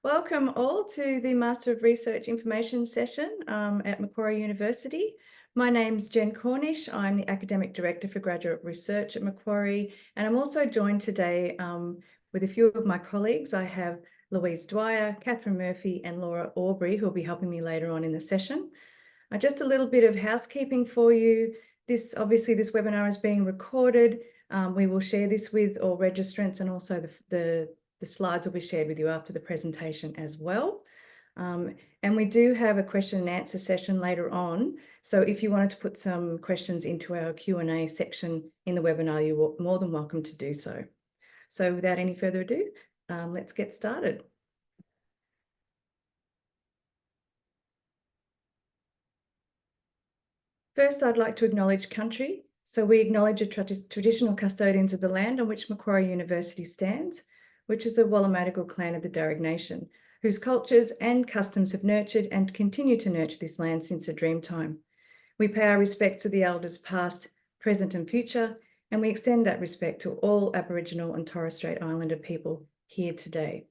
Welcome all to the Master of Research Information session at Macquarie University. My name's Jen Cornish. I'm the Academic Director for Graduate Research at Macquarie, and I'm also joined today with a few of my colleagues. I have Louise Dwyer, Catherine Murphy, and Laura Aubrey, who will be helping me later on in the session. Just a little bit of housekeeping for you. Obviously, this webinar is being recorded. We will share this with all registrants, and also the slides will be shared with you after the presentation as well. And we do have a question and answer session later on. So if you wanted to put some questions into our Q&A section in the webinar, you're more than welcome to do so. So without any further ado, let's get started. First, I'd like to acknowledge country. So we acknowledge the traditional custodians of the land on which Macquarie University stands, which is the Wallumattagal clan of the Darug Nation, whose cultures and customs have nurtured and continue to nurture this land since the Dreamtime. We pay our respects to the elders past, present and future, and we extend that respect to all Aboriginal and Torres Strait Islander people here today.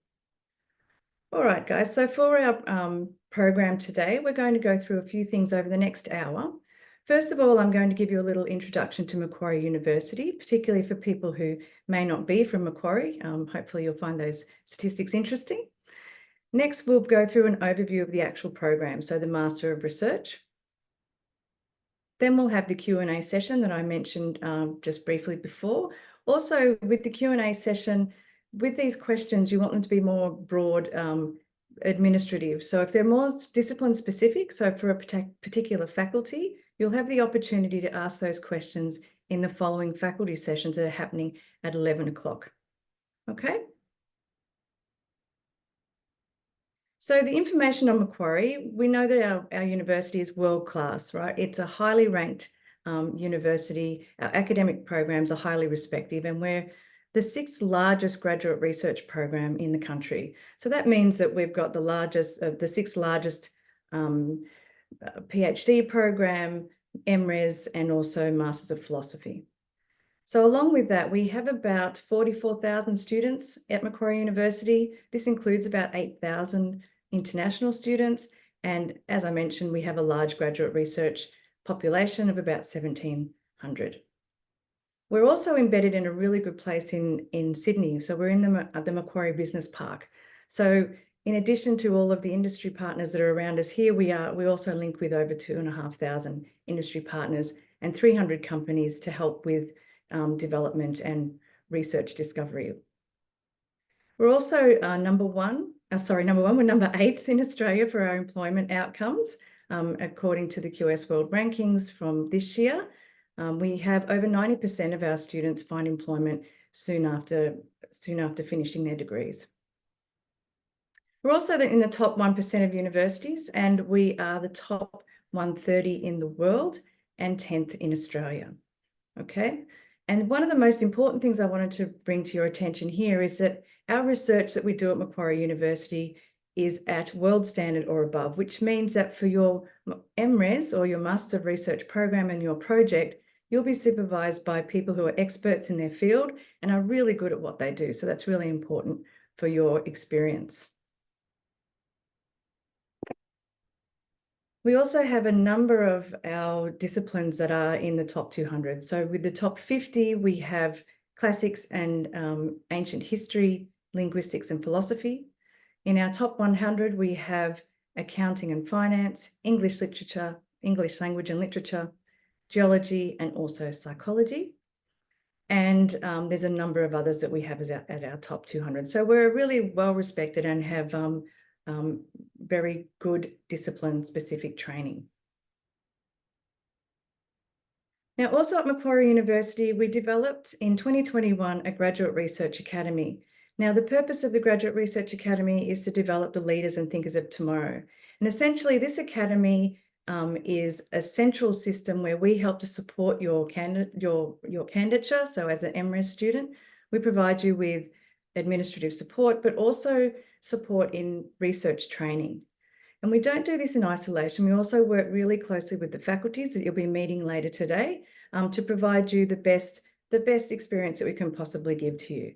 All right, guys, so for our program today, we're going to go through a few things over the next hour. First of all, I'm going to give you a little introduction to Macquarie University, particularly for people who may not be from Macquarie. Hopefully you'll find those statistics interesting. Next, we'll go through an overview of the actual program, so the Master of Research. Then we'll have the Q&A session that I mentioned just briefly before. Also, with the Q&A session, with these questions, you want them to be more broad administrative. So if they're more discipline specific, so for a particular faculty, you'll have the opportunity to ask those questions in the following faculty sessions that are happening at 11 o'clock. Okay. So the information on Macquarie, we know that our university is world-class, right? It's a highly ranked university. Our academic programs are highly respected, and we're the 6th largest graduate research program in the country. So that means that we've got the 6th largest PhD program, MRes, and also Masters of Philosophy. So along with that, we have about 44,000 students at Macquarie University. This includes about 8,000 international students. And as I mentioned, we have a large graduate research population of about 1,700. We're also embedded in a really good place in Sydney. So we're in the Macquarie Business Park. So in addition to all of the industry partners that are around us here, we also link with over 2,500 industry partners and 300 companies to help with development and research discovery. We're also number 8th in Australia for our employment outcomes, according to the QS World Rankings from this year. We have over 90% of our students find employment soon after finishing their degrees. We're also in the top 1% of universities, and we are the top 130 in the world and 10th in Australia. Okay. And one of the most important things I wanted to bring to your attention here is that our research that we do at Macquarie University is at world standard or above, which means that for your MRes or your Master of Research program and your project, you'll be supervised by people who are experts in their field and are really good at what they do. So that's really important for your experience. We also have a number of our disciplines that are in the top 200. So with the top 50, we have classics and ancient history, linguistics and philosophy. In our top 100, we have accounting and finance, English literature, English language and literature, geology, and also psychology. And there's a number of others that we have at our top 200. So we're really well respected and have very good discipline-specific training. Now, also at Macquarie University, we developed in 2021 a Graduate Research Academy. Now, the purpose of the Graduate Research Academy is to develop the leaders and thinkers of tomorrow. And essentially, this academy is a central system where we help to support your candidature. So as an MRes student, we provide you with administrative support, but also support in research training. And we don't do this in isolation. We also work really closely with the faculties that you'll be meeting later today to provide you the best experience that we can possibly give to you.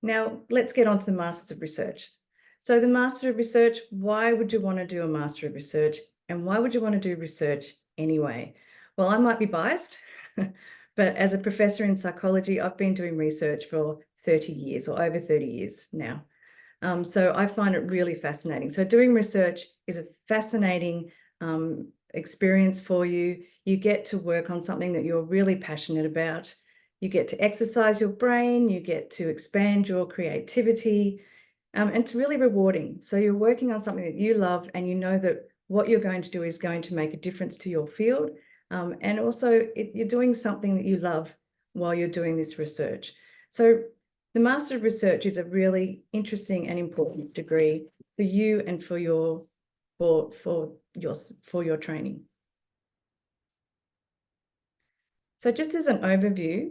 Now, let's get on to the Masters of Research. So the Master of Research, why would you want to do a Master of Research? And why would you want to do research anyway? Well, I might be biased, but as a professor in psychology, I've been doing research for 30 years or over 30 years now. So I find it really fascinating. So doing research is a fascinating experience for you. You get to work on something that you're really passionate about. You get to exercise your brain, you get to expand your creativity, and it's really rewarding. So you're working on something that you love and you know that what you're going to do is going to make a difference to your field. And also you're doing something that you love while you're doing this research. So the Master of Research is a really interesting and important degree for you and for your training. So just as an overview,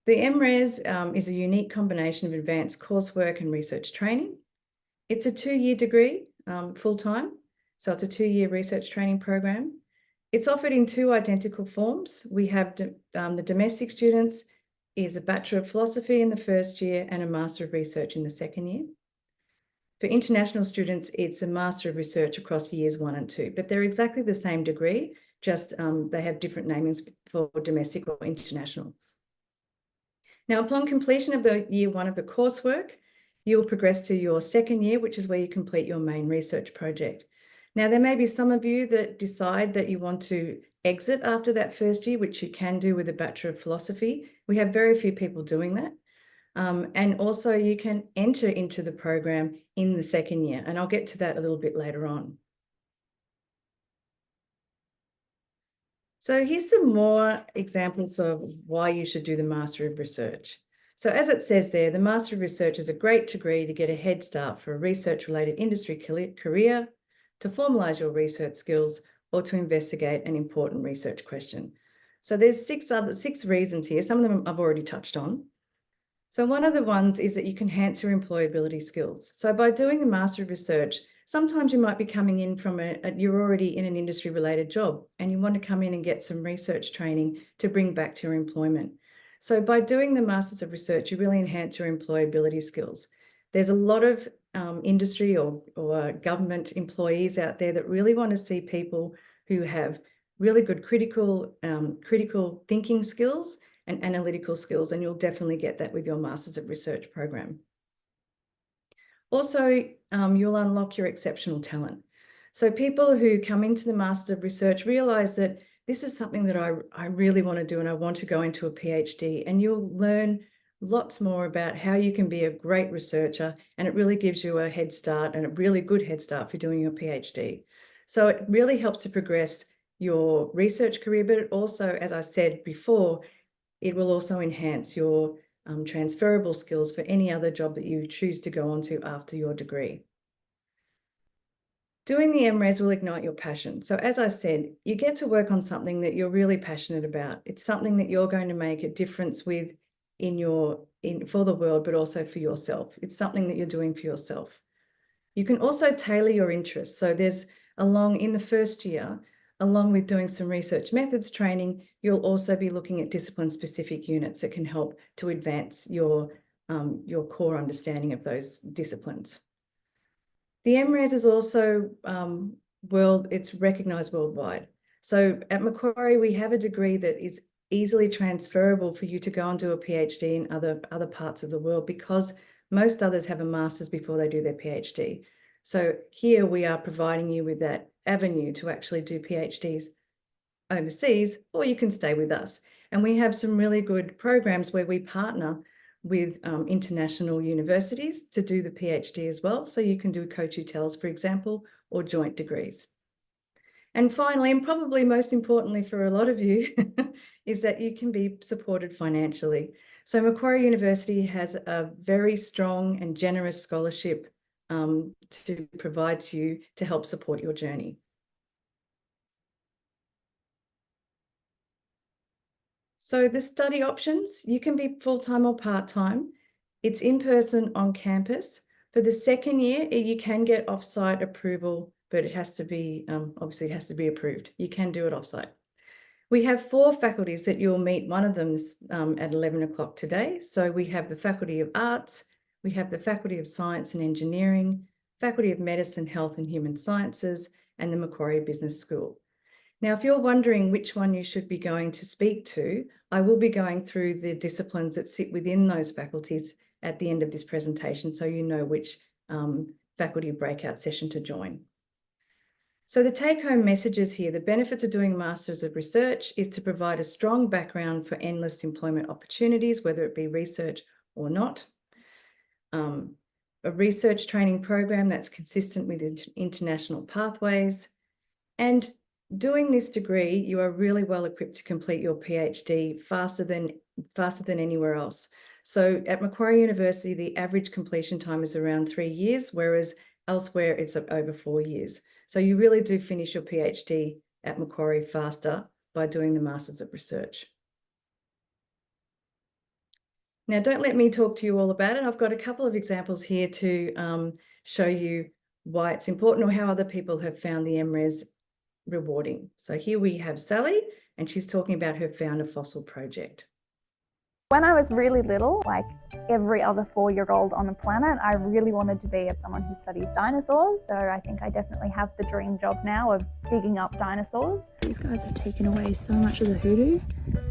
the MRes is a unique combination of advanced coursework and research training. It's a 2-year degree, full-time, so it's a 2-year research training program. It's offered in 2 identical forms. We have the domestic students is a Bachelor of Philosophy in the first year and a Master of Research in the second year. For international students, it's a Master of Research across years 1 and 2, but they're exactly the same degree, just they have different namings for domestic or international. Now, upon completion of the year 1 of the coursework, you'll progress to your second year, which is where you complete your main research project. Now, there may be some of you that decide that you want to exit after that first year, which you can do with a Bachelor of Philosophy. We have very few people doing that. And also you can enter into the program in the second year, and I'll get to that a little bit later on. So here's some more examples of why you should do the Master of Research. So as it says there, the Master of Research is a great degree to get a head start for a research-related industry career, to formalise your research skills, or to investigate an important research question. So there's 6 reasons here. Some of them I've already touched on. So one of the ones is that you can enhance your employability skills. So by doing the Master of Research, sometimes you might be coming in from you're already in an industry related job and you want to come in and get some research training to bring back to your employment. So by doing the Masters of Research, you really enhance your employability skills. There's a lot of industry or government employees out there that really want to see people who have really good critical thinking skills and analytical skills, and you'll definitely get that with your Masters of Research program. Also, you'll unlock your exceptional talent. So people who come into the Masters of Research realise that this is something that I really want to do and I want to go into a PhD, and you'll learn lots more about how you can be a great researcher, and it really gives you a head start and a really good head start for doing your PhD. So it really helps to progress your research career, but it also, as I said before, it will also enhance your transferable skills for any other job that you choose to go on to after your degree. Doing the MRes will ignite your passion. So as I said, you get to work on something that you're really passionate about. It's something that you're going to make a difference with for the world, but also for yourself. It's something that you're doing for yourself. You can also tailor your interests. So in the first year, along with doing some research methods training, you'll also be looking at discipline-specific units that can help to advance your core understanding of those disciplines. The MRes is also it's recognised worldwide. So at Macquarie, we have a degree that is easily transferable for you to go and do a PhD in other parts of the world, because most others have a master's before they do their PhD. So here we are providing you with that avenue to actually do PhDs overseas, or you can stay with us. And we have some really good programs where we partner with international universities to do the PhD as well. So you can do co-tutels, for example, or joint degrees. And finally, and probably most importantly for a lot of you, is that you can be supported financially. So Macquarie University has a very strong and generous scholarship to provide to you to help support your journey. So the study options, you can be full-time or part-time. It's in person on campus. For the second year, you can get off-site approval, but it has to be, obviously it has to be approved. You can do it off-site. We have 4 faculties that you'll meet. One of them is at 11 o'clock today. So we have the Faculty of Arts, we have the Faculty of Science and Engineering, Faculty of Medicine, Health and Human Sciences, and the Macquarie Business School. Now, if you're wondering which one you should be going to speak to, I will be going through the disciplines that sit within those faculties at the end of this presentation, so you know which faculty breakout session to join. So the take-home messages here, the benefits of doing a Masters of Research is to provide a strong background for endless employment opportunities, whether it be research or not. A research training program that's consistent with international pathways. And doing this degree, you are really well equipped to complete your PhD faster than anywhere else. So at Macquarie University, the average completion time is around 3 years, whereas elsewhere it's over 4 years. So you really do finish your PhD at Macquarie faster by doing the Masters of Research. Now, don't let me talk to you all about it. I've got a couple of examples here to show you why it's important or how other people have found the MRes rewarding. So here we have Sally, and she's talking about her Found a Fossil project. When I was really little, like every other 4-year-old on the planet, I really wanted to be someone who studies dinosaurs. So I think I definitely have the dream job now of digging up dinosaurs. These guys have taken away so much of the hoodoo,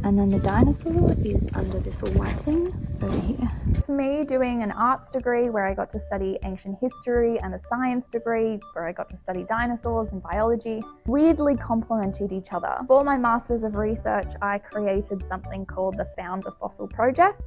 and then the dinosaur is under this white thing over here. For me, doing an arts degree where I got to study ancient history and a science degree where I got to study dinosaurs and biology weirdly complemented each other. For my Masters of Research, I created something called the Found a Fossil project.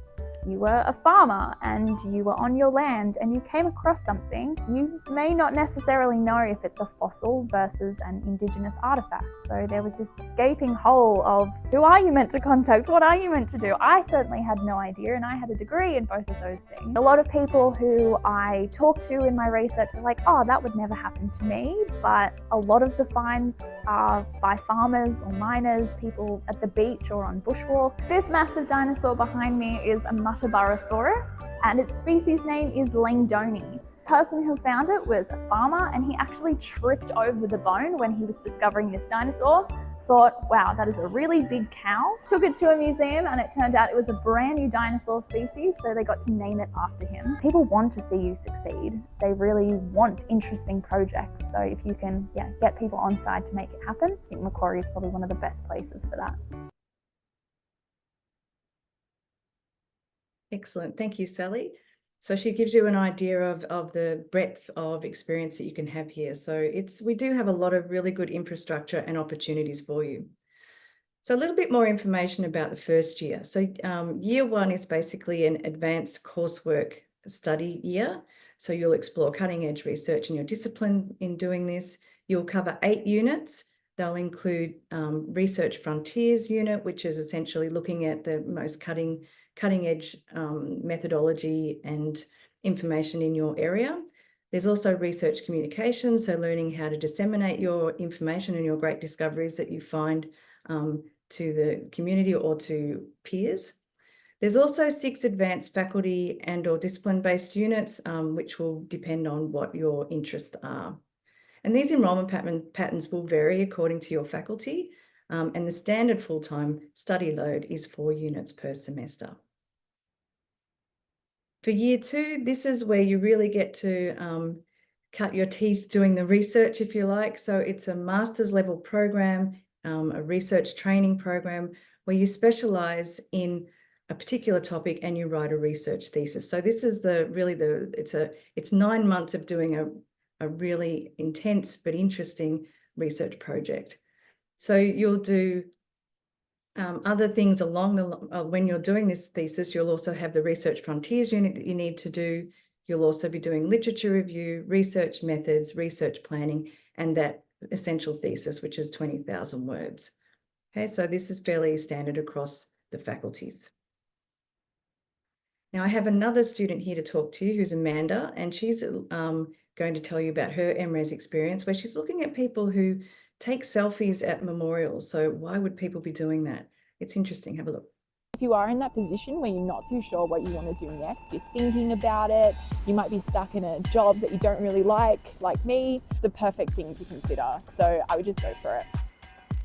You were a farmer and you were on your land and you came across something. You may not necessarily know if it's a fossil versus an Indigenous artifact. So there was this gaping hole of who are you meant to contact? What are you meant to do? I certainly had no idea, and I had a degree in both of those things. A lot of people who I talk to in my research are like, oh, that would never happen to me. But a lot of the finds are by farmers or miners, people at the beach or on bushwalks. This massive dinosaur behind me is a Muttaburrasaurus, and its species name is Langdoni. The person who found it was a farmer, and he actually tripped over the bone when he was discovering this dinosaur. Thought, wow, that is a really big cow. Took it to a museum, and it turned out it was a brand new dinosaur species, so they got to name it after him. People want to see you succeed. They really want interesting projects. So if you can get people on side to make it happen, I think Macquarie is probably one of the best places for that. Excellent. Thank you, Sally. So she gives you an idea of the breadth of experience that you can have here. So we do have a lot of really good infrastructure and opportunities for you. So a little bit more information about the first year. So year 1 is basically an advanced coursework study year. So you'll explore cutting edge research in your discipline in doing this. You'll cover 8 units. They'll include Research Frontiers unit, which is essentially looking at the most cutting edge methodology and information in your area. There's also research communication, so learning how to disseminate your information and your great discoveries that you find to the community or to peers. There's also 6 advanced faculty and or discipline-based units, which will depend on what your interests are. And these enrolment patterns will vary according to your faculty, and the standard full-time study load is 4 units per semester. For year 2, this is where you really get to cut your teeth doing the research, if you like. So it's a master's level program, a research training program where you specialize in a particular topic and you write a research thesis. So this is it's 9 months of doing a really intense but interesting research project. So you'll do other things along when you're doing this thesis. You'll also have the Research Frontiers unit that you need to do. You'll also be doing literature review, research methods, research planning, and that essential thesis, which is 20,000 words. Okay, so this is fairly standard across the faculties. Now I have another student here to talk to you who's Amanda, and she's going to tell you about her MRes experience, where she's looking at people who take selfies at memorials. So why would people be doing that? It's interesting. Have a look. If you are in that position where you're not too sure what you want to do next, you're thinking about it, you might be stuck in a job that you don't really like me, the perfect thing to consider. So I would just go for it.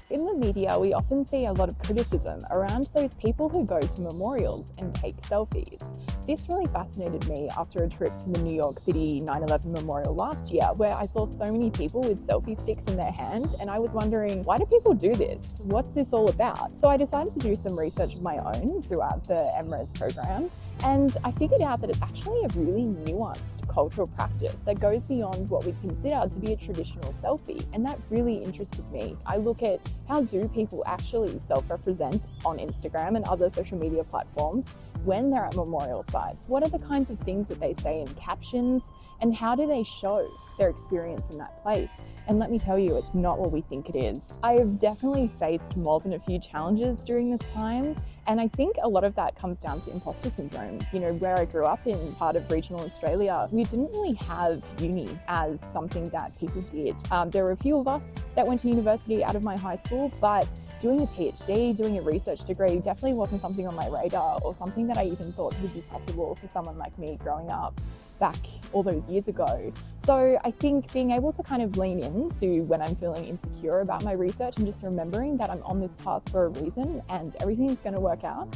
In the media, we often see a lot of criticism around those people who go to memorials and take selfies. This really fascinated me after a trip to the New York City 9/11 memorial last year, where I saw so many people with selfie sticks in their hand, and I was wondering, why do people do this? What's this all about? So I decided to do some research of my own throughout the MRes program, and I figured out that it's actually a really nuanced cultural practice that goes beyond what we consider to be a traditional selfie, and that really interested me. I look at how do people actually self-represent on Instagram and other social media platforms when they're at memorial sites? What are the kinds of things that they say in captions, and how do they show their experience in that place? And let me tell you, it's not what we think it is. I have definitely faced more than a few challenges during this time, and I think a lot of that comes down to imposter syndrome. You know, where I grew up in part of regional Australia, we didn't really have uni as something that people did. There were a few of us that went to university out of my high school, but doing a PhD, doing a research degree definitely wasn't something on my radar, or something that I even thought would be possible for someone like me growing up back all those years ago. So I think being able to kind of lean into when I'm feeling insecure about my research and just remembering that I'm on this path for a reason and everything's going to work out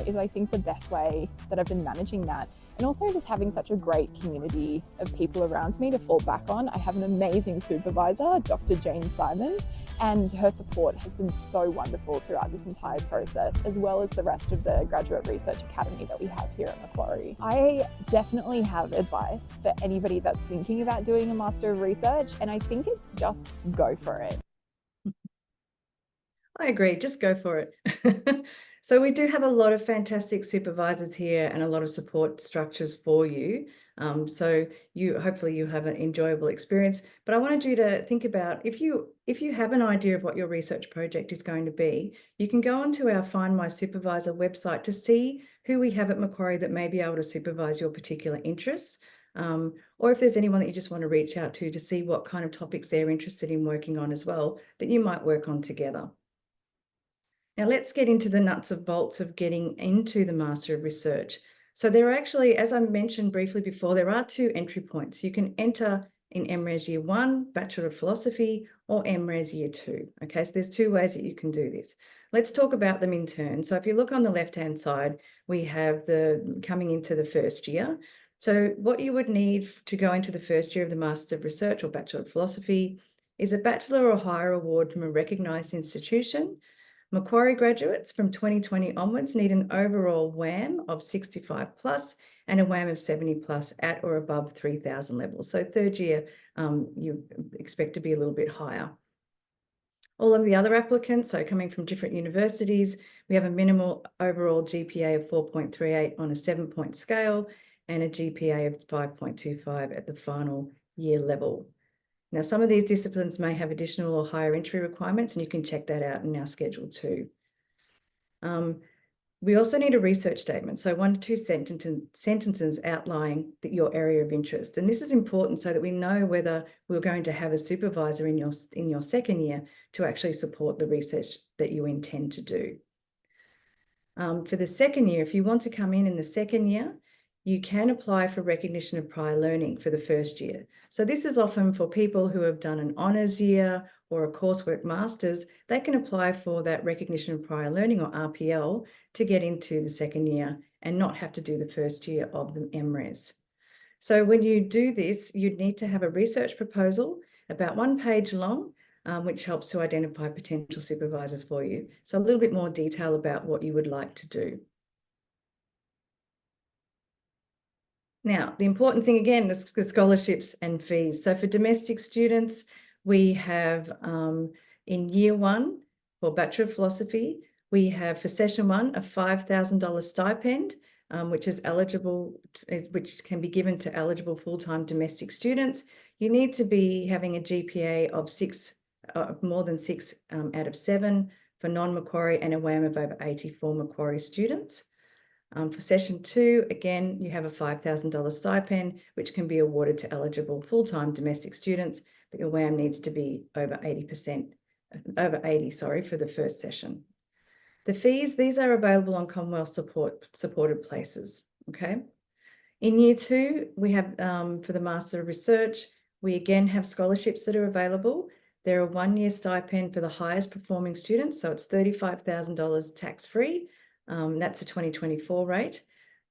is, I think, the best way that I've been managing that. And also just having such a great community of people around me to fall back on. I have an amazing supervisor, Dr. Jane Simon, and her support has been so wonderful throughout this entire process, as well as the rest of the Graduate Research Academy that we have here at Macquarie. I definitely have advice for anybody that's thinking about doing a Master of Research, and I think it's just go for it. I agree, just go for it. So we do have a lot of fantastic supervisors here and a lot of support structures for you. So hopefully you have an enjoyable experience. But I wanted you to think about, if you have an idea of what your research project is going to be, you can go onto our Find My Supervisor website to see who we have at Macquarie that may be able to supervise your particular interests. Or if there's anyone that you just want to reach out to see what kind of topics they're interested in working on as well, that you might work on together. Now let's get into the nuts and bolts of getting into the Master of Research. So there are actually, as I mentioned briefly before, there are 2 entry points. You can enter in MRes Year 1, Bachelor of Philosophy, or MRes Year 2. Okay, so there's 2 ways that you can do this. Let's talk about them in turn. So if you look on the left-hand side, we have the coming into the first year. So what you would need to go into the first year of the Master of Research or Bachelor of Philosophy is a Bachelor or higher award from a recognised institution. Macquarie graduates from 2020 onwards need an overall WAM of 65 plus and a WAM of 70 plus at or above 3,000 levels. So third year, you expect to be a little bit higher. All of the other applicants, so coming from different universities, we have a minimal overall GPA of 4.38 on a 7-point scale and a GPA of 5.25 at the final year level. Now, some of these disciplines may have additional or higher entry requirements, and you can check that out in our schedule too. We also need a research statement, so 1 to 2 sentences outlining your area of interest. And this is important so that we know whether we're going to have a supervisor in your second year to actually support the research that you intend to do. For the second year, if you want to come in the second year, you can apply for recognition of prior learning for the first year. So this is often for people who have done an honours year or a coursework master's. They can apply for that recognition of prior learning, or RPL, to get into the second year and not have to do the first year of the MRes. So when you do this, you'd need to have a research proposal about 1 page long, which helps to identify potential supervisors for you. So a little bit more detail about what you would like to do. Now, the important thing again, the scholarships and fees. So for domestic students, we have in year 1 for Bachelor of Philosophy, we have for session 1 a $5,000 stipend, which is eligible, which can be given to eligible full-time domestic students. You need to be having a GPA of 6, more than 6 out of 7 for non-Macquarie, and a WAM of over 80 for Macquarie students. For session 2, again, you have a $5,000 stipend, which can be awarded to eligible full-time domestic students, but your WAM needs to be over 80, for the first session. The fees, these are available on Commonwealth supported places, okay? In year 2, we have, for the Master of Research, we again have scholarships that are available. They're a one-year stipend for the highest performing students, so it's $35,000 tax-free. That's a 2024 rate.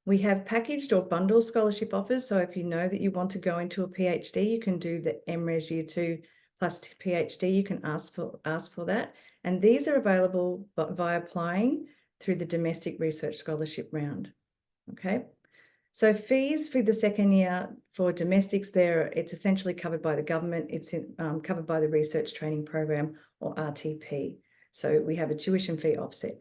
We have packaged or bundle scholarship offers, so if you know that you want to go into a PhD, you can do the MRes Year 2 plus PhD, you can ask for that. And these are available via applying through the Domestic Research Scholarship Round, okay? So fees for the second year for domestics it's essentially covered by the government. It's covered by the Research Training Program, or RTP. So we have a tuition fee offset.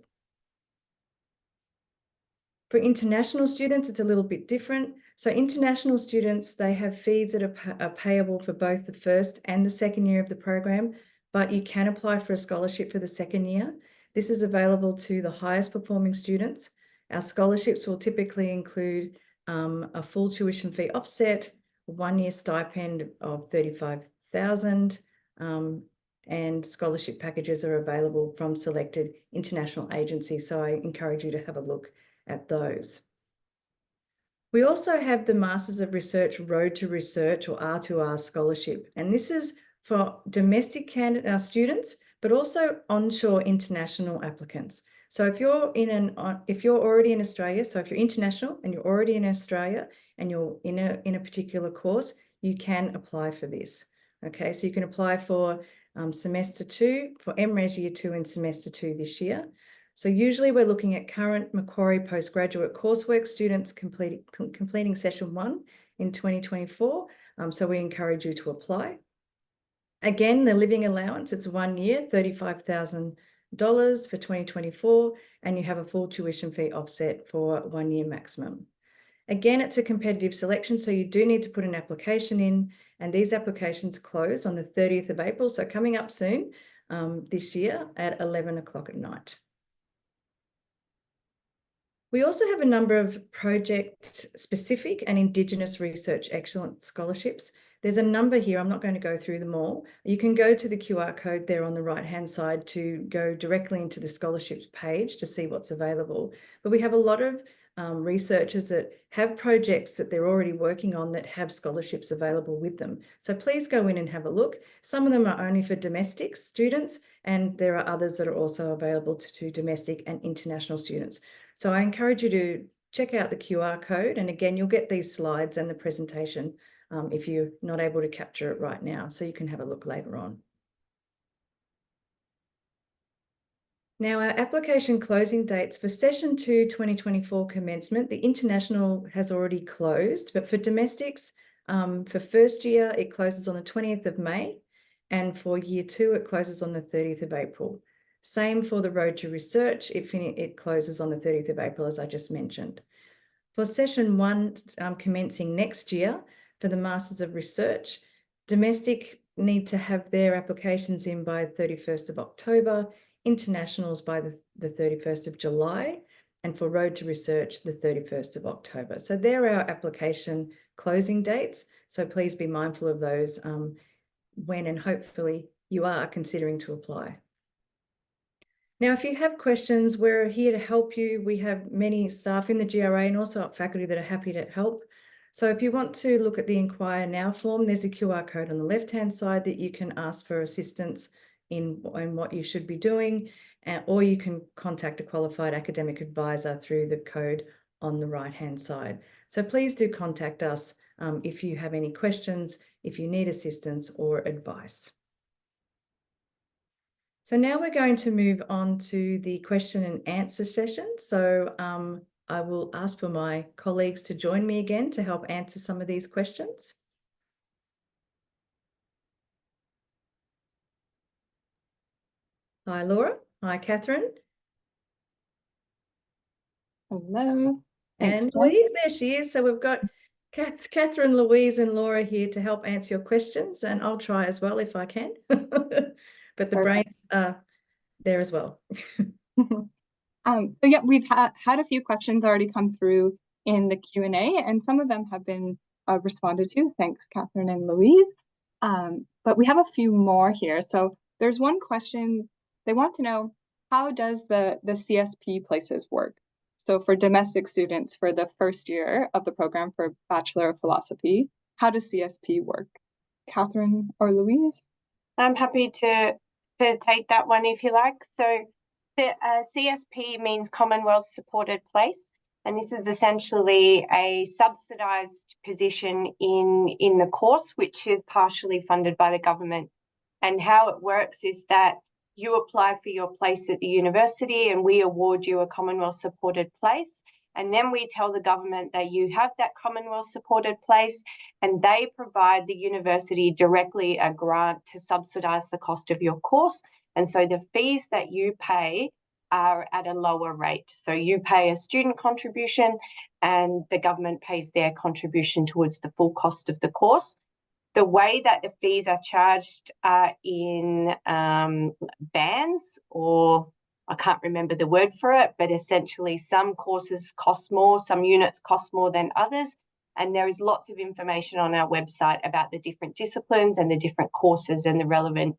For international students, it's a little bit different. So international students, they have fees that are payable for both the first and the second year of the program, but you can apply for a scholarship for the second year. This is available to the highest performing students. Our scholarships will typically include a full tuition fee offset, a one-year stipend of $35,000, and scholarship packages are available from selected international agencies. So I encourage you to have a look at those. We also have the Masters of Research Road to Research, or R2R scholarship, and this is for domestic students, but also onshore international applicants. So if you're already in Australia, so if you're international and you're already in Australia and you're in a particular course, you can apply for this. Okay, so you can apply for semester 2 for MRes Year 2 and semester 2 this year. So usually we're looking at current Macquarie postgraduate coursework students completing session 1 in 2024. So we encourage you to apply. Again, the living allowance, it's 1 year, $35,000 for 2024, and you have a full tuition fee offset for 1 year maximum. Again, it's a competitive selection, so you do need to put an application in, and these applications close on the 30th of April, so coming up soon this year at 11 o'clock at night. We also have a number of project-specific and Indigenous research excellence scholarships. There's a number here. I'm not going to go through them all. You can go to the QR code there on the right-hand side to go directly into the scholarships page to see what's available. But we have a lot of researchers that have projects that they're already working on that have scholarships available with them. So please go in and have a look. Some of them are only for domestic students, and there are others that are also available to domestic and international students. So I encourage you to check out the QR code, and again, you'll get these slides and the presentation if you're not able to capture it right now, so you can have a look later on. Now, our application closing dates for session 2 2024 commencement, the international has already closed, but for domestics, for first year, it closes on the 20th of May, and for year 2, it closes on the 30th of April. Same for the Road to Research, it closes on the 30th of April, as I just mentioned. For session 1 commencing next year, for the Masters of Research, domestic need to have their applications in by 31st of October, internationals by the 31st of July, and for Road to Research, the 31st of October. So they're our application closing dates. So please be mindful of those when and hopefully you are considering to apply. Now, if you have questions, we're here to help you. We have many staff in the GRA and also faculty that are happy to help. So if you want to look at the Inquire Now form, there's a QR code on the left-hand side that you can ask for assistance in what you should be doing, or you can contact a qualified academic advisor through the code on the right-hand side. So please do contact us if you have any questions, if you need assistance or advice. So now we're going to move on to the question and answer session. So I will ask for my colleagues to join me again to help answer some of these questions. Hi, Laura. Hi, Catherine. Hello. And Louise, there she is. So we've got Catherine, Louise and Laura here to help answer your questions, and I'll try as well if I can. But the brains are there as well. So yeah, we've had a few questions already come through in the Q&A, and some of them have been responded to. Thanks, Catherine and Louise. But we have a few more here. So there's one question. They want to know, how does the CSP places work? So for domestic students for the first year of the program for Bachelor of Philosophy, how does CSP work? Catherine or Louise? I'm happy to take that one if you like. So the CSP means Commonwealth Supported Place, and this is essentially a subsidised position in the course, which is partially funded by the government. And how it works is that you apply for your place at the university and we award you a Commonwealth Supported Place. And then we tell the government that you have that Commonwealth Supported Place, and they provide the university directly a grant to subsidise the cost of your course. And so the fees that you pay are at a lower rate. So you pay a student contribution and the government pays their contribution towards the full cost of the course. The way that the fees are charged are in bands, or I can't remember the word for it, but essentially some courses cost more, some units cost more than others. And there is lots of information on our website about the different disciplines and the different courses and the relevant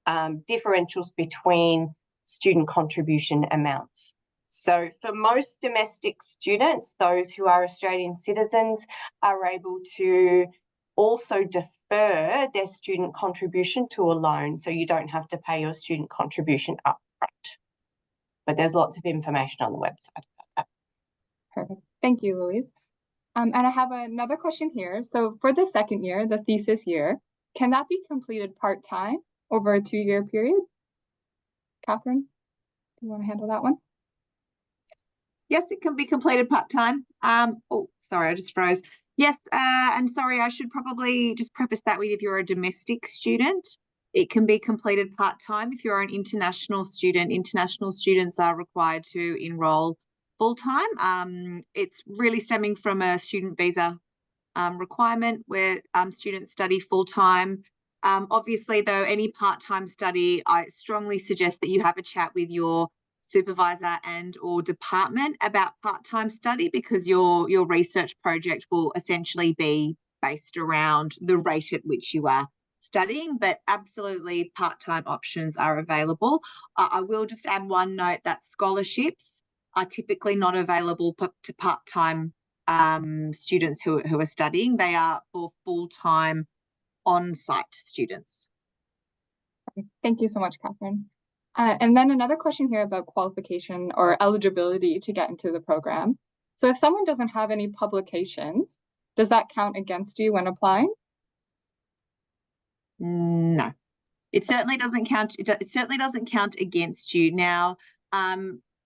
differentials between student contribution amounts. So for most domestic students, those who are Australian citizens are able to also defer their student contribution to a loan, so you don't have to pay your student contribution upfront. But there's lots of information on the website about that. Perfect. Thank you, Louise. And I have another question here. So for the second year, the thesis year, can that be completed part-time over a 2-year period? Catherine, do you want to handle that one? Yes, it can be completed part-time. Oh, sorry, I just froze. Yes, and sorry, I should probably just preface that with if you're a domestic student, it can be completed part-time. If you're an international student, international students are required to enrol full-time. It's really stemming from a student visa requirement where students study full-time. Obviously, though, any part-time study, I strongly suggest that you have a chat with your supervisor and or department about part-time study, because your research project will essentially be based around the rate at which you are studying, but absolutely part-time options are available. I will just add one note that scholarships are typically not available to part-time students who are studying. They are for full-time on-site students. Thank you so much, Catherine. And then another question here about qualification or eligibility to get into the program. So if someone doesn't have any publications, does that count against you when applying? No, it certainly doesn't count. It certainly doesn't count against you. Now,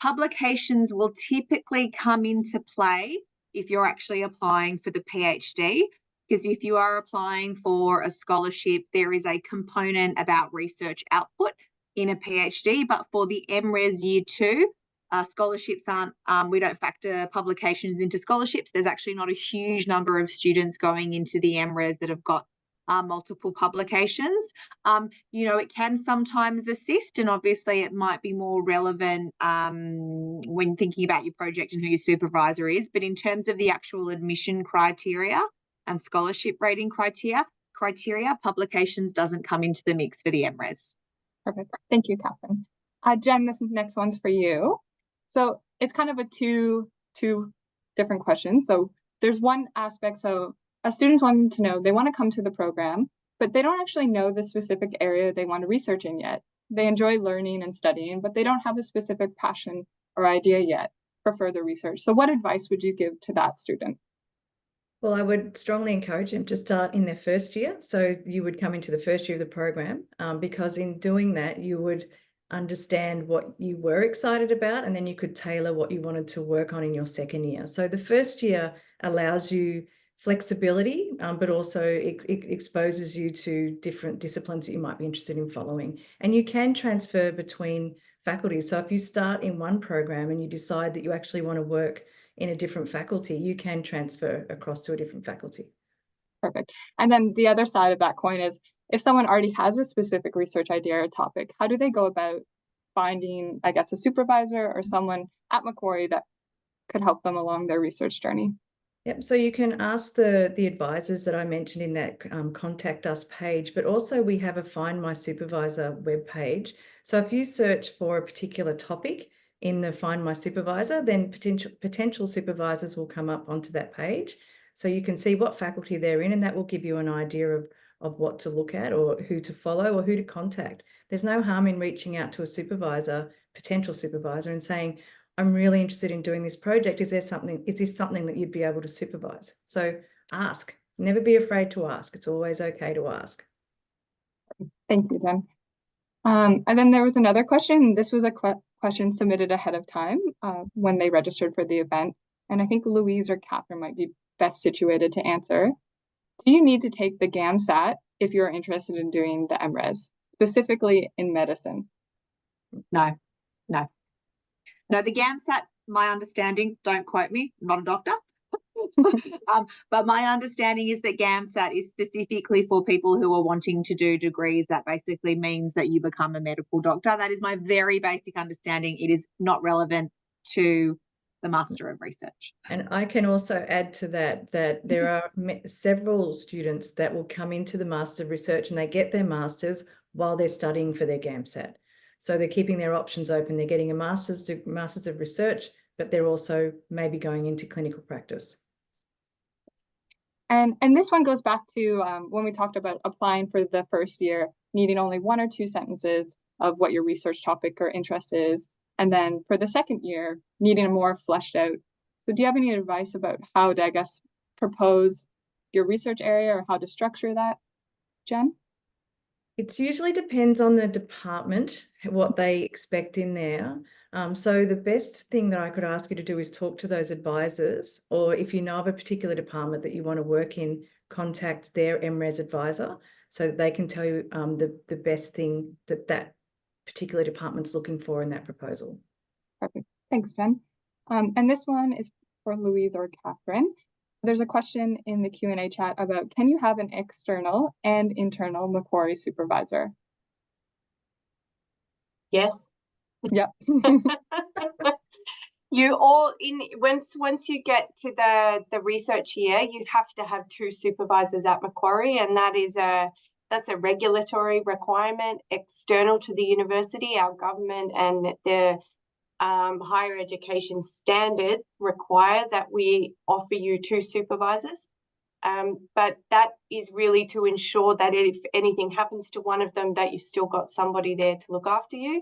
publications will typically come into play if you're actually applying for the PhD, because if you are applying for a scholarship, there is a component about research output in a PhD, but for the MRes Year 2, scholarships aren't, we don't factor publications into scholarships. There's actually not a huge number of students going into the MRes that have got multiple publications. You know, it can sometimes assist, and obviously it might be more relevant when thinking about your project and who your supervisor is, but in terms of the actual admission criteria and scholarship rating criteria, publications doesn't come into the mix for the MRes. Perfect. Thank you, Catherine. Jen, this next one's for you. So it's kind of a two different questions. So there's one aspect. So a student's wanting to know, they want to come to the program, but they don't actually know the specific area they want to research in yet. They enjoy learning and studying, but they don't have a specific passion or idea yet for further research. So what advice would you give to that student? Well, I would strongly encourage them to start in their first year. So you would come into the first year of the program, because in doing that, you would understand what you were excited about, and then you could tailor what you wanted to work on in your second year. So the first year allows you flexibility, but also it exposes you to different disciplines that you might be interested in following. And you can transfer between faculties. So if you start in one program and you decide that you actually want to work in a different faculty, you can transfer across to a different faculty. Perfect. And then the other side of that coin is, if someone already has a specific research idea or topic, how do they go about finding, I guess, a supervisor or someone at Macquarie that could help them along their research journey? Yep, so you can ask the advisors that I mentioned in that contact us page, but also we have a Find My Supervisor webpage. So if you search for a particular topic in the Find My Supervisor, then potential supervisors will come up onto that page. So you can see what faculty they're in, and that will give you an idea of what to look at or who to follow or who to contact. There's no harm in reaching out to a supervisor, potential supervisor, and saying, I'm really interested in doing this project. Is this something that you'd be able to supervise? So ask. Never be afraid to ask. It's always okay to ask. Thank you, Jen. And then there was another question. This was a question submitted ahead of time when they registered for the event. And I think Louise or Catherine might be best situated to answer. Do you need to take the GAMSAT if you're interested in doing the MRes, specifically in medicine? No. No, the GAMSAT, my understanding, don't quote me, I'm not a doctor. But my understanding is that GAMSAT is specifically for people who are wanting to do degrees. That basically means that you become a medical doctor. That is my very basic understanding. It is not relevant to the Master of Research. And I can also add to that there are several students that will come into the Master of Research and they get their Masters while they're studying for their GAMSAT. So they're keeping their options open. They're getting a Masters of Research, but they're also maybe going into clinical practice. And this one goes back to when we talked about applying for the first year, needing only 1 or 2 sentences of what your research topic or interest is. And then for the second year, needing a more fleshed out. So do you have any advice about how to, I guess, propose your research area or how to structure that, Jen? It usually depends on the department, what they expect in there. So the best thing that I could ask you to do is talk to those advisors, or if you know of a particular department that you want to work in, contact their MRes advisor so that they can tell you the best thing that particular department's looking for in that proposal. Perfect. Thanks, Jen. And this one is for Louise or Catherine. There's a question in the Q&A chat about, can you have an external and internal Macquarie supervisor? Yes. Yep. You all once you get to the research year, you have to have 2 supervisors at Macquarie, and that's a regulatory requirement external to the university. Our government and the higher education standards require that we offer you 2 supervisors. But that is really to ensure that if anything happens to one of them, that you've still got somebody there to look after you.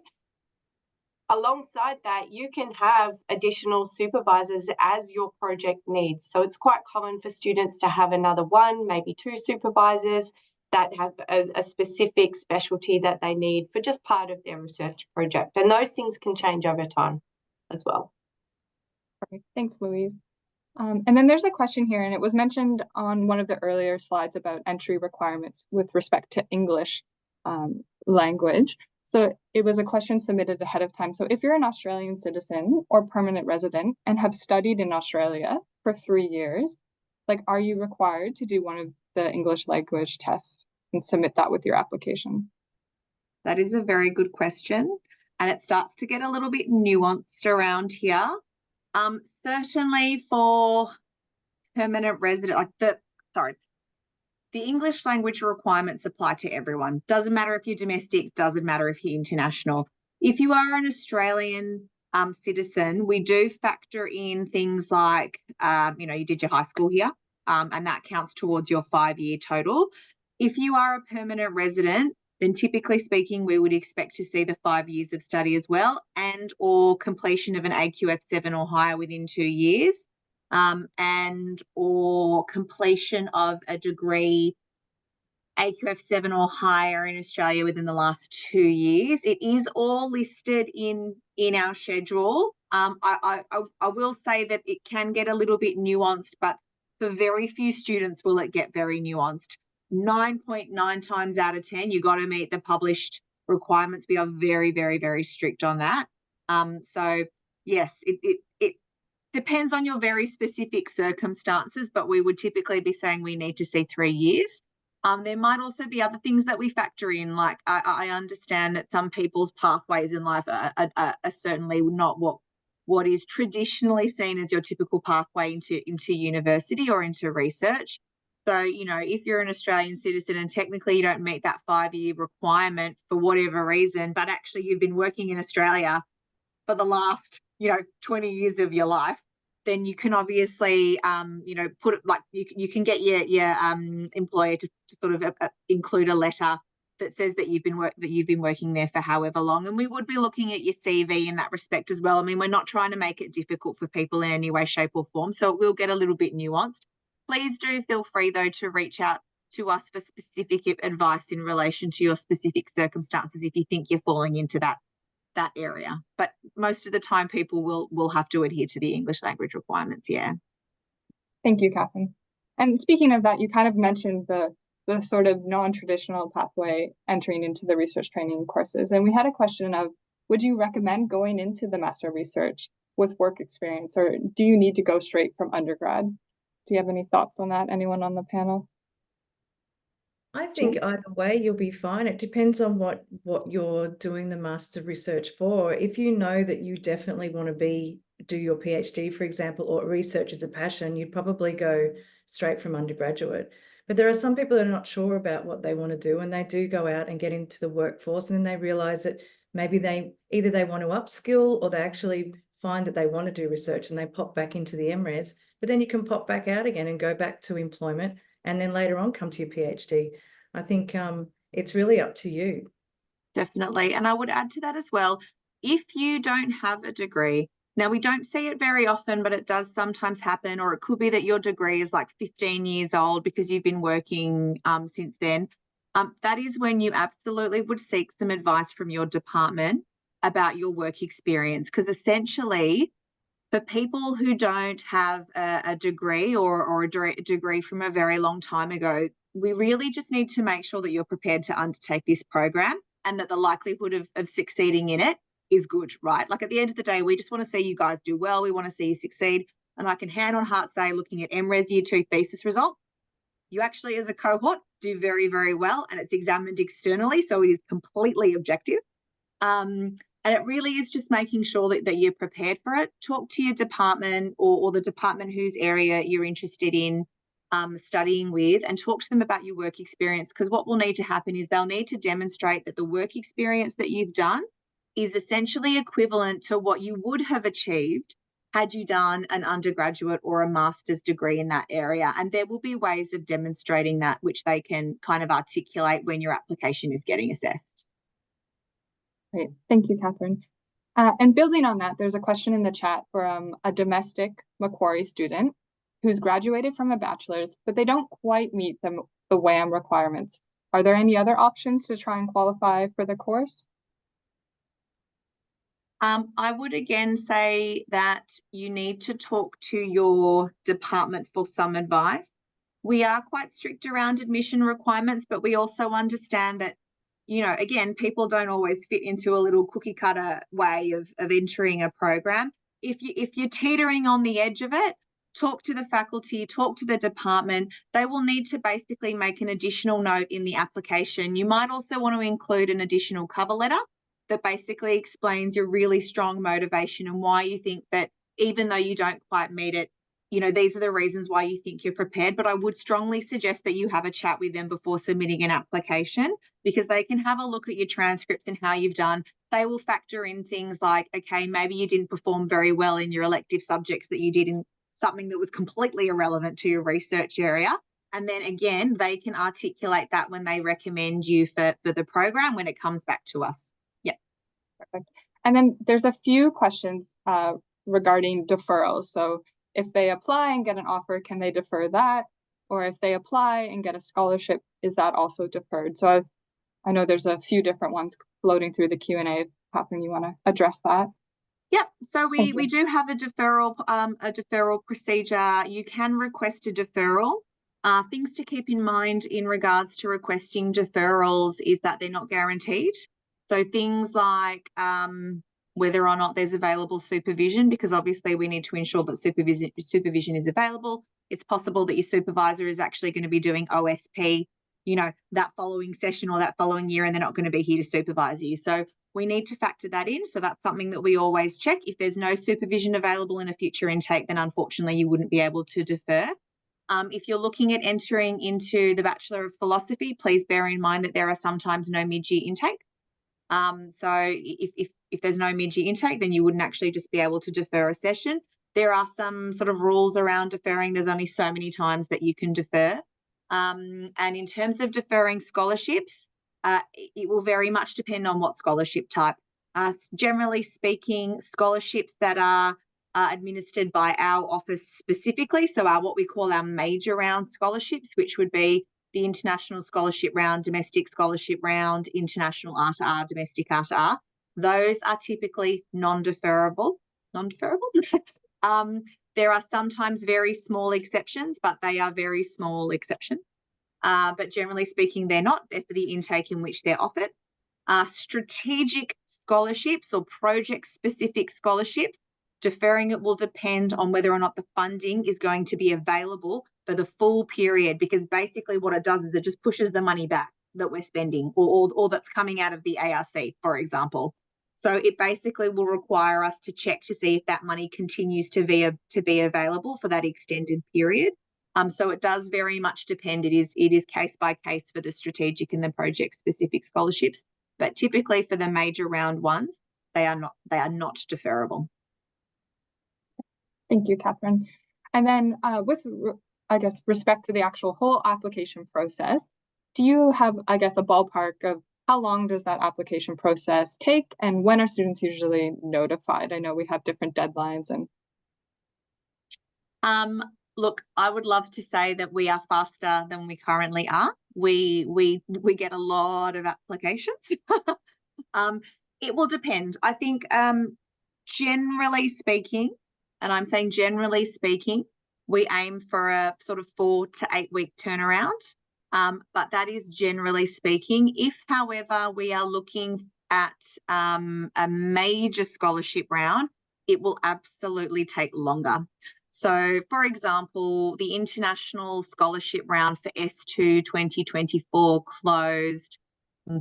Alongside that, you can have additional supervisors as your project needs. So it's quite common for students to have another 1, maybe 2 supervisors that have a specific specialty that they need for just part of their research project. And those things can change over time as well. Perfect. Thanks, Louise. And then there's a question here, and it was mentioned on one of the earlier slides about entry requirements with respect to English language. So it was a question submitted ahead of time. So if you're an Australian citizen or permanent resident and have studied in Australia for 3 years, like, are you required to do one of the English language tests and submit that with your application? That is a very good question, and it starts to get a little bit nuanced around here. Certainly for permanent resident, the English language requirements apply to everyone. Doesn't matter if you're domestic, doesn't matter if you're international. If you are an Australian citizen, we do factor in things like, you did your high school here, and that counts towards your 5-year total. If you are a permanent resident, then typically speaking, we would expect to see the 5 years of study as well, and or completion of an AQF 7 or higher within 2 years. And or completion of a degree AQF 7 or higher in Australia within the last 2 years. It is all listed in our schedule. I will say that it can get a little bit nuanced, but for very few students will it get very nuanced. 9.9 times out of 10, you got to meet the published requirements. We are very, very, very strict on that. So yes, it depends on your very specific circumstances, but we would typically be saying we need to see 3 years. There might also be other things that we factor in, like I understand that some people's pathways in life are certainly not what is traditionally seen as your typical pathway into university or into research. So, if you're an Australian citizen and technically you don't meet that 5-year requirement for whatever reason, but actually you've been working in Australia for the last 20 years of your life, then you can obviously, you know, put it like you can get your employer to sort of include a letter that says that you've been working there for however long. And we would be looking at your CV in that respect as well. I mean, we're not trying to make it difficult for people in any way, shape or form, so it will get a little bit nuanced. Please do feel free though to reach out to us for specific advice in relation to your specific circumstances if you think you're falling into that area. But most of the time people will have to adhere to the English language requirements. Yeah. Thank you, Catherine. And speaking of that, you kind of mentioned the sort of non-traditional pathway entering into the research training courses. And we had a question of, would you recommend going into the Master of Research with work experience, or do you need to go straight from undergrad? Do you have any thoughts on that? Anyone on the panel? I think either way you'll be fine. It depends on what you're doing the Master of Research for. If you know that you definitely want to do your PhD, for example, or research is a passion, you'd probably go straight from undergraduate. But there are some people that are not sure about what they want to do, and they do go out and get into the workforce, and then they realize that maybe they want to upskill, or they actually find that they want to do research and they pop back into the MRes, but then you can pop back out again and go back to employment, and then later on come to your PhD. I think it's really up to you. Definitely. And I would add to that as well, if you don't have a degree, now we don't see it very often, but it does sometimes happen, or it could be that your degree is like 15 years old because you've been working since then. That is when you absolutely would seek some advice from your department about your work experience, because essentially for people who don't have a degree or a degree from a very long time ago, we really just need to make sure that you're prepared to undertake this program and that the likelihood of succeeding in it is good, right? Like at the end of the day, we just want to see you guys do well. We want to see you succeed. And I can hand on heart say, looking at MRes Year 2 thesis results, you actually as a cohort do very, very well, and it's examined externally, so it is completely objective. And it really is just making sure that you're prepared for it. Talk to your department or the department whose area you're interested in studying with, and talk to them about your work experience, because what will need to happen is they'll need to demonstrate that the work experience that you've done is essentially equivalent to what you would have achieved had you done an undergraduate or a master's degree in that area. And there will be ways of demonstrating that, which they can kind of articulate when your application is getting assessed. Great. Thank you, Catherine. And building on that, there's a question in the chat from a domestic Macquarie student who's graduated from a bachelor's, but they don't quite meet the WAM requirements. Are there any other options to try and qualify for the course? I would again say that you need to talk to your department for some advice. We are quite strict around admission requirements, but we also understand that, you know, again, people don't always fit into a little cookie cutter way of entering a program. If you're teetering on the edge of it, talk to the faculty, talk to the department. They will need to basically make an additional note in the application. You might also want to include an additional cover letter that basically explains your really strong motivation and why you think that even though you don't quite meet it, you know, these are the reasons why you think you're prepared. But I would strongly suggest that you have a chat with them before submitting an application, because they can have a look at your transcripts and how you've done. They will factor in things like, okay, maybe you didn't perform very well in your elective subjects that you did in something that was completely irrelevant to your research area. And then again, they can articulate that when they recommend you for the program when it comes back to us. Yeah. Perfect. And then there's a few questions regarding deferrals. So if they apply and get an offer, can they defer that? Or if they apply and get a scholarship, is that also deferred? So I know there's a few different ones floating through the Q&A. Catherine, you want to address that? Yep. So we do have a deferral procedure. You can request a deferral. Things to keep in mind in regards to requesting deferrals is that they're not guaranteed. So things like whether or not there's available supervision, because obviously we need to ensure that supervision is available. It's possible that your supervisor is actually going to be doing OSP, you know, that following session or that following year, and they're not going to be here to supervise you. So we need to factor that in. So that's something that we always check. If there's no supervision available in a future intake, then unfortunately you wouldn't be able to defer. If you're looking at entering into the Bachelor of Philosophy, please bear in mind that there are sometimes no mid-year intake. So if there's no mid-year intake, then you wouldn't actually just be able to defer a session. There are some sort of rules around deferring. There's only so many times that you can defer. And in terms of deferring scholarships, it will very much depend on what scholarship type. Generally speaking, scholarships that are administered by our office specifically, so what we call our major round scholarships, which would be the International Scholarship Round, Domestic Scholarship Round, International R2R, Domestic R2R, those are typically non-deferrable. There are sometimes very small exceptions, but they are very small exceptions. But generally speaking, they're not. They're for the intake in which they're offered. Strategic scholarships or project-specific scholarships, deferring it will depend on whether or not the funding is going to be available for the full period, because basically what it does is it just pushes the money back that we're spending or that's coming out of the ARC, for example. So it basically will require us to check to see if that money continues to be available for that extended period. So it does very much depend. It is case by case for the strategic and the project specific scholarships, but typically for the major round ones, they are not deferrable. Thank you, Catherine. And then with, I guess, respect to the actual whole application process, do you have, I guess, a ballpark of how long does that application process take, and when are students usually notified? I know we have different deadlines. And look, I would love to say that we are faster than we currently are. We get a lot of applications. It will depend. I think generally speaking, and I'm saying generally speaking, we aim for a sort of 4 to 8 week turnaround. But that is generally speaking. If, however, we are looking at a major scholarship round, it will absolutely take longer. So, for example, the International Scholarship Round for S2 2024 closed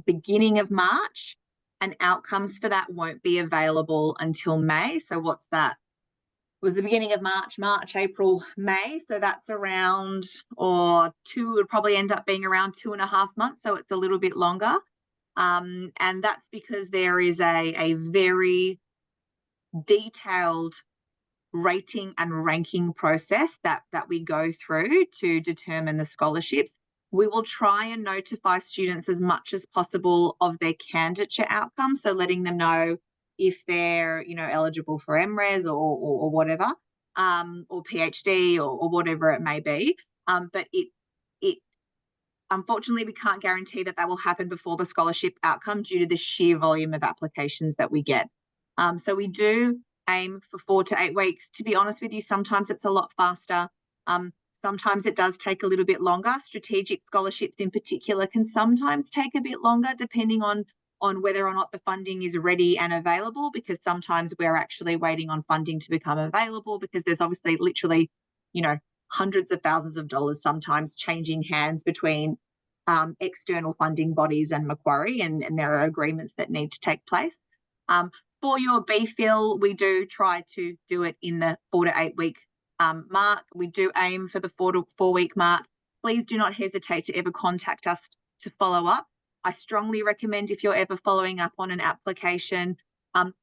beginning of March, and outcomes for that won't be available until May. So what's that? It was the beginning of March, April, May. So that's around, or two, would probably end up being around 2.5 months. So it's a little bit longer. And that's because there is a very detailed rating and ranking process that we go through to determine the scholarships. We will try and notify students as much as possible of their candidature outcomes, so letting them know if they're, eligible for MRes or whatever, or PhD or whatever it may be. But it unfortunately, we can't guarantee that will happen before the scholarship outcome due to the sheer volume of applications that we get. So we do aim for 4 to 8 weeks. To be honest with you, sometimes it's a lot faster. Sometimes it does take a little bit longer. Strategic scholarships in particular can sometimes take a bit longer depending on whether or not the funding is ready and available, because sometimes we're actually waiting on funding to become available, because there's obviously literally, hundreds of thousands of dollars sometimes changing hands between external funding bodies and Macquarie, and there are agreements that need to take place. For your BPhil, we do try to do it in the 4 to 8 week mark. We do aim for the 4 to 4 week mark. Please do not hesitate to ever contact us to follow up. I strongly recommend, if you're ever following up on an application,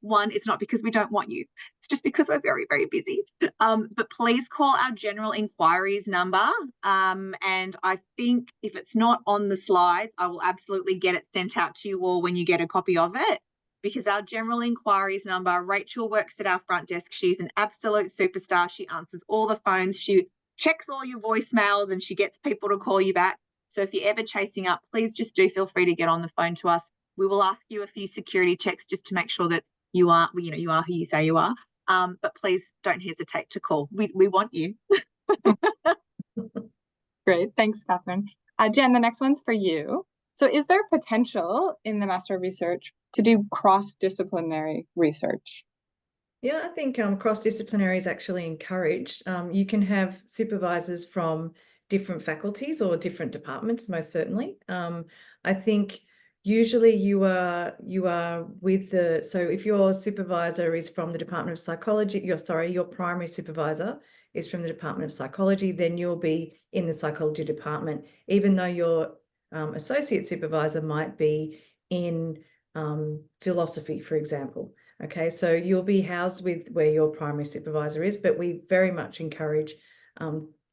one, it's not because we don't want you, it's just because we're very, very busy. But please call our general inquiries number. And I think if it's not on the slides, I will absolutely get it sent out to you all when you get a copy of it. Because our general inquiries number, Rachel works at our front desk. She's an absolute superstar. She answers all the phones. She checks all your voicemails and she gets people to call you back. So if you're ever chasing up, please just do feel free to get on the phone to us. We will ask you a few security checks just to make sure that you are who you say you are. But please don't hesitate to call. We want you. Great. Thanks, Catherine. Jen, the next one's for you. So is there potential in the Master of Research to do cross-disciplinary research? Yeah, I think cross-disciplinary is actually encouraged. You can have supervisors from different faculties or different departments, most certainly. I think usually you are with so if your supervisor is from the Department of Psychology, your primary supervisor is from the Department of Psychology, then you'll be in the psychology department, even though your associate supervisor might be in philosophy, for example. Okay, so you'll be housed with where your primary supervisor is, but we very much encourage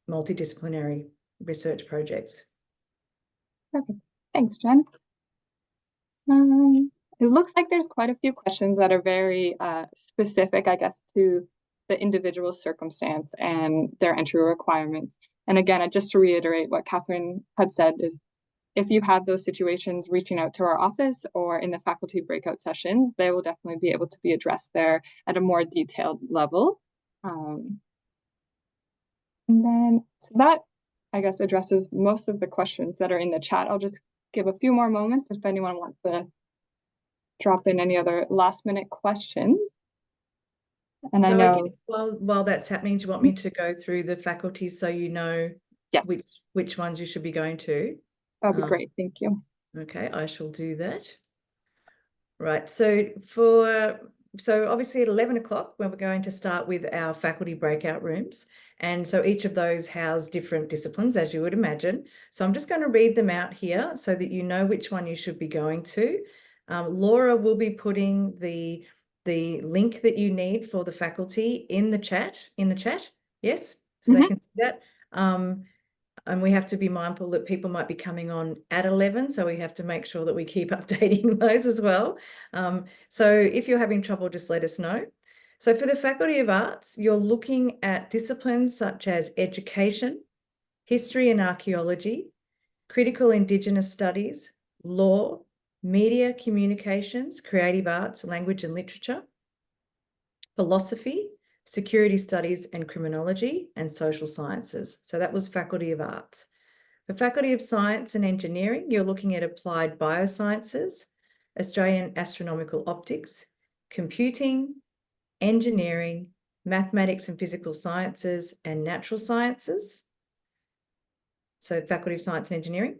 multidisciplinary research projects. Perfect. Thanks, Jen. It looks like there's quite a few questions that are very specific, I guess, to the individual circumstance and their entry requirements. And again, just to reiterate what Catherine had said is, if you have those situations, reaching out to our office or in the faculty breakout sessions, they will definitely be able to be addressed there at a more detailed level. And then so that, I guess, addresses most of the questions that are in the chat. I'll just give a few more moments if anyone wants to drop in any other last minute questions. And so I know, I guess while that's happening, do you want me to go through the faculties so you know which ones you should be going to? That'd be great. Thank you. Okay, I shall do that. Right. So obviously at 11 o'clock, when we're going to start with our faculty breakout rooms. And so each of those house different disciplines, as you would imagine. So I'm just going to read them out here so that you know which one you should be going to. Laura will be putting the link that you need for the faculty in the chat. Yes, so they can see that. And we have to be mindful that people might be coming on at 11, so we have to make sure that we keep updating those as well. So if you're having trouble, just let us know. So for the Faculty of Arts, you're looking at disciplines such as education, history and archaeology, critical Indigenous studies, law, media, communications, creative arts, language and literature, philosophy, security studies and criminology, and social sciences. So that was Faculty of Arts. For Faculty of Science and Engineering, you're looking at applied biosciences, Australian astronomical optics, computing, engineering, mathematics and physical sciences, and natural sciences. So Faculty of Science and Engineering.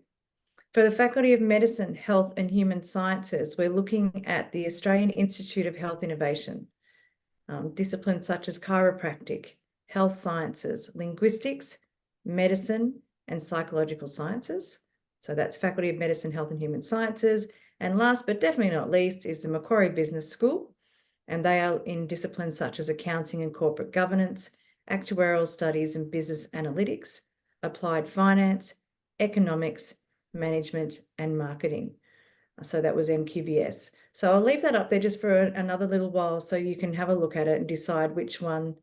For the Faculty of Medicine, Health and Human Sciences, we're looking at the Australian Institute of Health Innovation. Disciplines such as chiropractic, health sciences, linguistics, medicine, and psychological sciences. So that's Faculty of Medicine, Health and Human Sciences. And last but definitely not least is the Macquarie Business School. And they are in disciplines such as accounting and corporate governance, actuarial studies and business analytics, applied finance, economics, management, and marketing. So that was MQBS. So I'll leave that up there just for another little while so you can have a look at it and decide which one,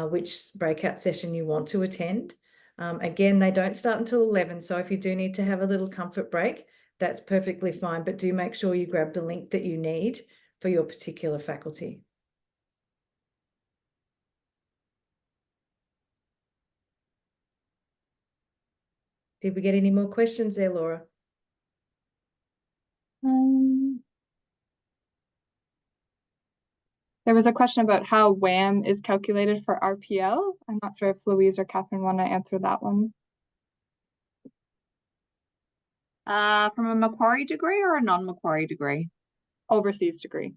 which breakout session you want to attend. Again, they don't start until 11. So if you do need to have a little comfort break, that's perfectly fine. But do make sure you grab the link that you need for your particular faculty. Did we get any more questions there, Laura? There was a question about how WAM is calculated for RPL. I'm not sure if Louise or Catherine want to answer that one. From a Macquarie degree or a non-Macquarie degree? Overseas degree.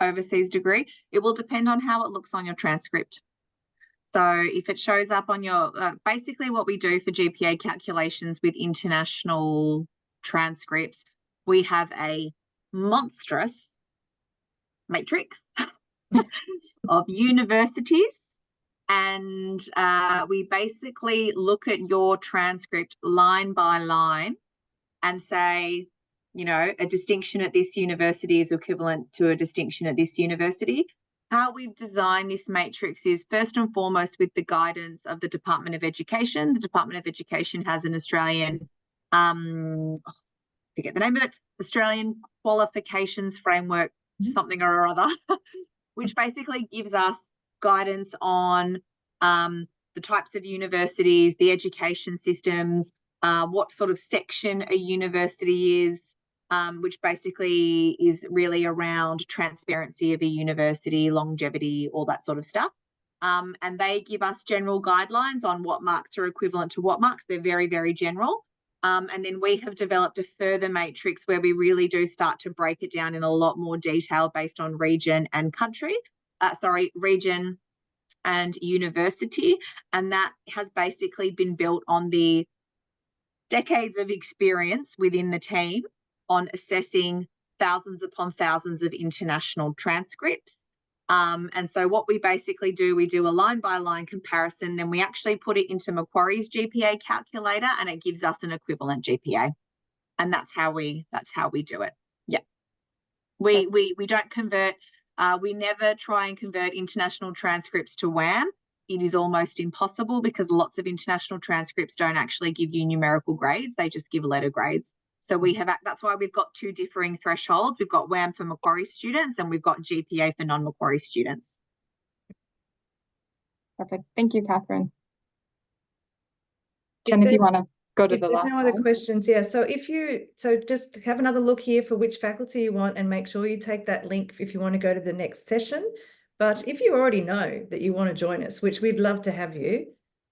Overseas degree. It will depend on how it looks on your transcript. So if it shows up on your, basically what we do for GPA calculations with international transcripts, we have a monstrous matrix of universities, and we basically look at your transcript line by line and say, you know, a distinction at this university is equivalent to a distinction at this university. How we've designed this matrix is first and foremost with the guidance of the Department of Education. The Department of Education has an Australian, I forget the name of it, Australian Qualifications Framework, something or other, which basically gives us guidance on the types of universities, the education systems, what sort of section a university is, which basically is really around transparency of a university, longevity, all that sort of stuff. And they give us general guidelines on what marks are equivalent to what marks. They're very, very general. And then we have developed a further matrix where we really do start to break it down in a lot more detail based on region and country, region and university. And that has basically been built on the decades of experience within the team on assessing thousands upon thousands of international transcripts. And so what we basically do, we do a line by line comparison, then we actually put it into Macquarie's GPA calculator and it gives us an equivalent GPA. And that's how we do it. Yeah. We don't convert, we never try and convert international transcripts to WAM. It is almost impossible because lots of international transcripts don't actually give you numerical grades, they just give letter grades. So we have, that's why we've got two differing thresholds. We've got WAM for Macquarie students and we've got GPA for non-Macquarie students. Perfect. Thank you, Catherine. Jen, if you want to go to the last no other slide. questions, yeah. So just have another look here for which faculty you want and make sure you take that link if you want to go to the next session. But if you already know that you want to join us, which we'd love to have you,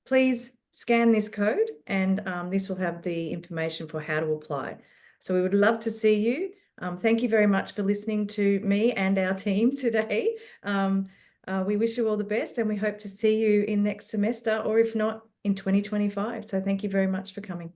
please scan this code and this will have the information for how to apply. So we would love to see you. Thank you very much for listening to me and our team today. We wish you all the best and we hope to see you in next semester, or if not, in 2025. So thank you very much for coming.